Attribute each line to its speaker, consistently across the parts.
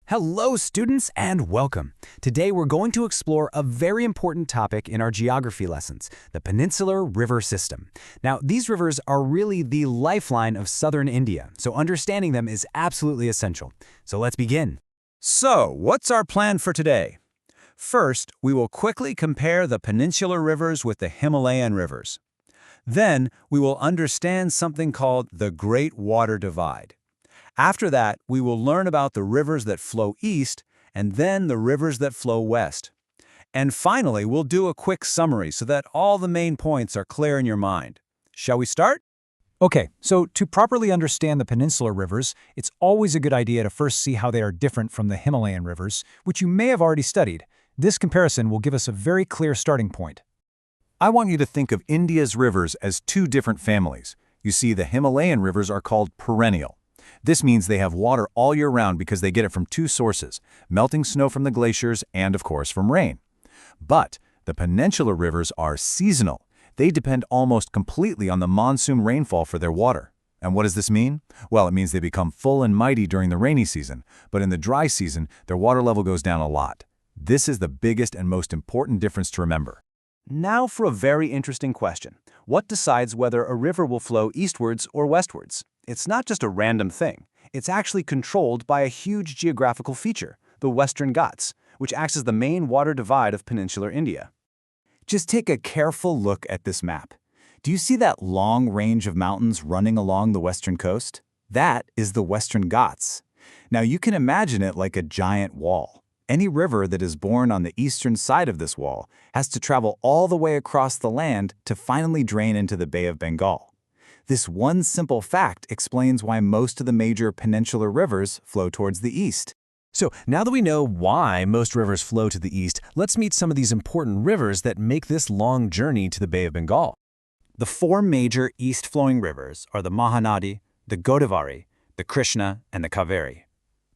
Speaker 1: Hello, students, and welcome. Today we're going to explore a very important topic in our geography lessons, the Peninsular River System. Now, these rivers are really the lifeline of southern India, so understanding them is absolutely essential. So let's begin.
Speaker 2: So, what's our plan for today? First, we will quickly compare the peninsular rivers with the Himalayan rivers. Then, we will understand something called the Great Water Divide. After that, we will learn about the rivers that flow east and then the rivers that flow west. And finally, we'll do a quick summary so that all the main points are clear in your mind. Shall we start?
Speaker 3: Okay, so to properly understand the peninsular rivers, it's always a good idea to first see how they are different from the Himalayan rivers, which you may have already studied. This comparison will give us a very clear starting point.
Speaker 4: I want you to think of India's rivers as two different families. You see, the Himalayan rivers are called perennial. This means they have water all year round because they get it from two sources, melting snow from the glaciers and, of course, from rain. But the peninsular rivers are seasonal. They depend almost completely on the monsoon rainfall for their water. And what does this mean? Well, it means they become full and mighty during the rainy season, but in the dry season, their water level goes down a lot. This is the biggest and most important difference to remember.
Speaker 1: Now for a very interesting question. What decides whether a river will flow eastwards or westwards? It's not just a random thing. It's actually controlled by a huge geographical feature, the Western Ghats, which acts as the main water divide of peninsular India. Just take a careful look at this map. Do you see that long range of mountains running along the western coast? That is the Western Ghats. Now you can imagine it like a giant wall. Any river that is born on the eastern side of this wall has to travel all the way across the land to finally drain into the Bay of Bengal. This one simple fact explains why most of the major peninsular rivers flow towards the east.
Speaker 5: So now that we know why most rivers flow to the east, let's meet some of these important rivers that make this long journey to the Bay of Bengal.
Speaker 1: The four major east-flowing rivers are the Mahanadi, the Godavari, the Krishna, and the Kaveri.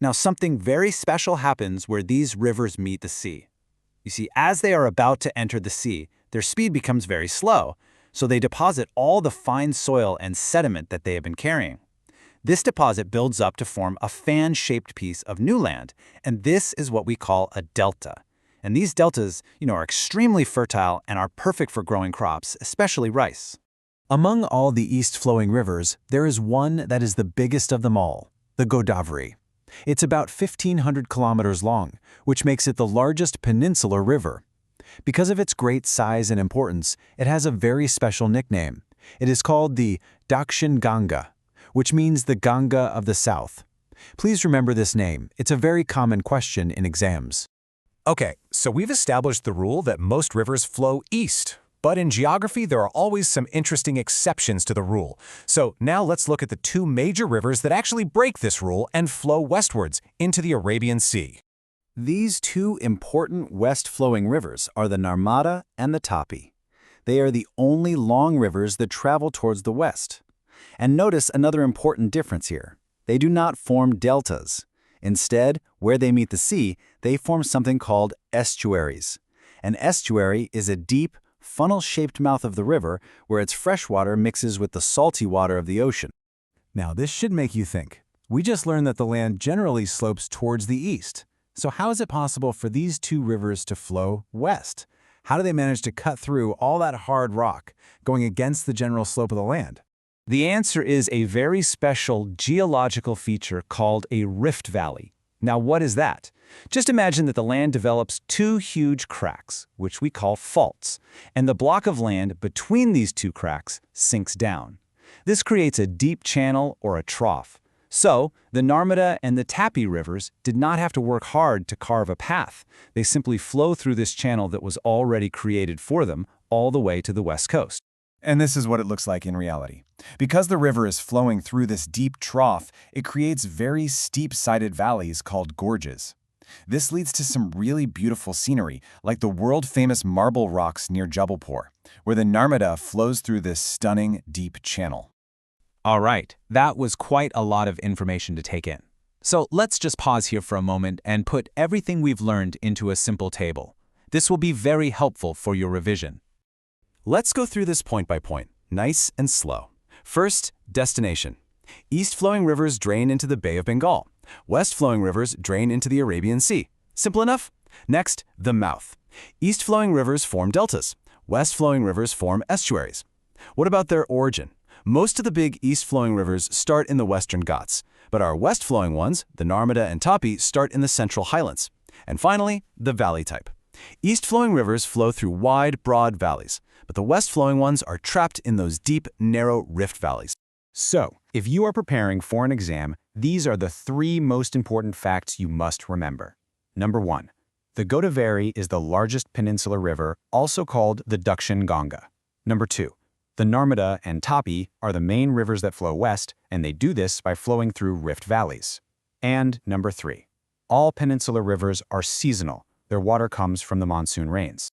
Speaker 1: Now, something very special happens where these rivers meet the sea. You see, as they are about to enter the sea, their speed becomes very slow, so they deposit all the fine soil and sediment that they have been carrying. This deposit builds up to form a fan-shaped piece of new land, and this is what we call a delta. And these deltas, are extremely fertile and are perfect for growing crops, especially rice.
Speaker 5: Among all the east-flowing rivers, there is one that is the biggest of them all, the Godavari. It's about 1,500 kilometers long, which makes it the largest peninsular river. Because of its great size and importance, it has a very special nickname. It is called the Dakshin Ganga, which means the Ganga of the South. Please remember this name. It's a very common question in exams.
Speaker 6: Okay, so we've established the rule that most rivers flow east. But in geography, there are always some interesting exceptions to the rule. So now let's look at the two major rivers that actually break this rule and flow westwards into the Arabian Sea.
Speaker 1: These two important west-flowing rivers are the Narmada and the Tapi. They are the only long rivers that travel towards the west. And notice another important difference here. They do not form deltas. Instead, where they meet the sea, they form something called estuaries. An estuary is a deep, funnel-shaped mouth of the river where its fresh water mixes with the salty water of the ocean.
Speaker 3: Now, this should make you think. We just learned that the land generally slopes towards the east. So how is it possible for these two rivers to flow west? How do they manage to cut through all that hard rock, going against the general slope of the land?
Speaker 2: The answer is a very special geological feature called a rift valley. Now, what is that? Just imagine that the land develops two huge cracks, which we call faults, and the block of land between these two cracks sinks down. This creates a deep channel or a trough. So, the Narmada and the Tapi rivers did not have to work hard to carve a path. They simply flow through this channel that was already created for them all the way to the west coast.
Speaker 4: And this is what it looks like in reality. Because the river is flowing through this deep trough, it creates very steep-sided valleys called gorges. This leads to some really beautiful scenery, like the world-famous marble rocks near Jabalpur, where the Narmada flows through this stunning, deep channel.
Speaker 5: All right, that was quite a lot of information to take in. So let's just pause here for a moment and put everything we've learned into a simple table. This will be very helpful for your revision.
Speaker 1: Let's go through this point by point, nice and slow. First, destination. East-flowing rivers drain into the Bay of Bengal. West-flowing rivers drain into the Arabian Sea. Simple enough? Next, the mouth. East-flowing rivers form deltas. West-flowing rivers form estuaries. What about their origin? Most of the big east-flowing rivers start in the Western Ghats, but our west-flowing ones, the Narmada and Tapi, start in the Central Highlands. And finally, the valley type. East-flowing rivers flow through wide, broad valleys, but the west-flowing ones are trapped in those deep, narrow rift valleys.
Speaker 2: So, if you are preparing for an exam, these are the 3 most important facts you must remember. Number 1. The Godavari is the largest peninsular river, also called the Dakshin Ganga. Number 2. The Narmada and Tapi are the main rivers that flow west, and they do this by flowing through rift valleys. And number 3. All peninsular rivers are seasonal. Their water comes from the monsoon rains.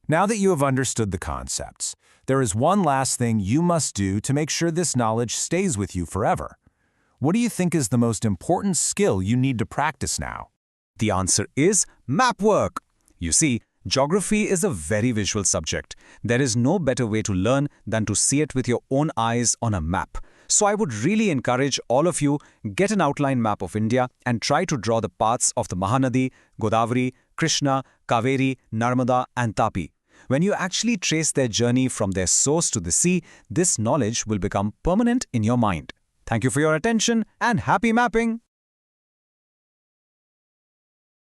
Speaker 6: Now that you have understood the concepts, there is one last thing you must do to make sure this knowledge stays with you forever. What do you think is the most important skill you need to practice now?
Speaker 2: The answer is map work. You see, geography is a very visual subject. There is no better way to learn than to see it with your own eyes on a map. So I would really encourage all of you, get an outline map of India and try to draw the paths of the Mahanadi, Godavari, Krishna, Kaveri, Narmada and Tapi. When you actually trace their journey from their source to the sea, this knowledge will become permanent in your mind. Thank you for your attention and happy mapping!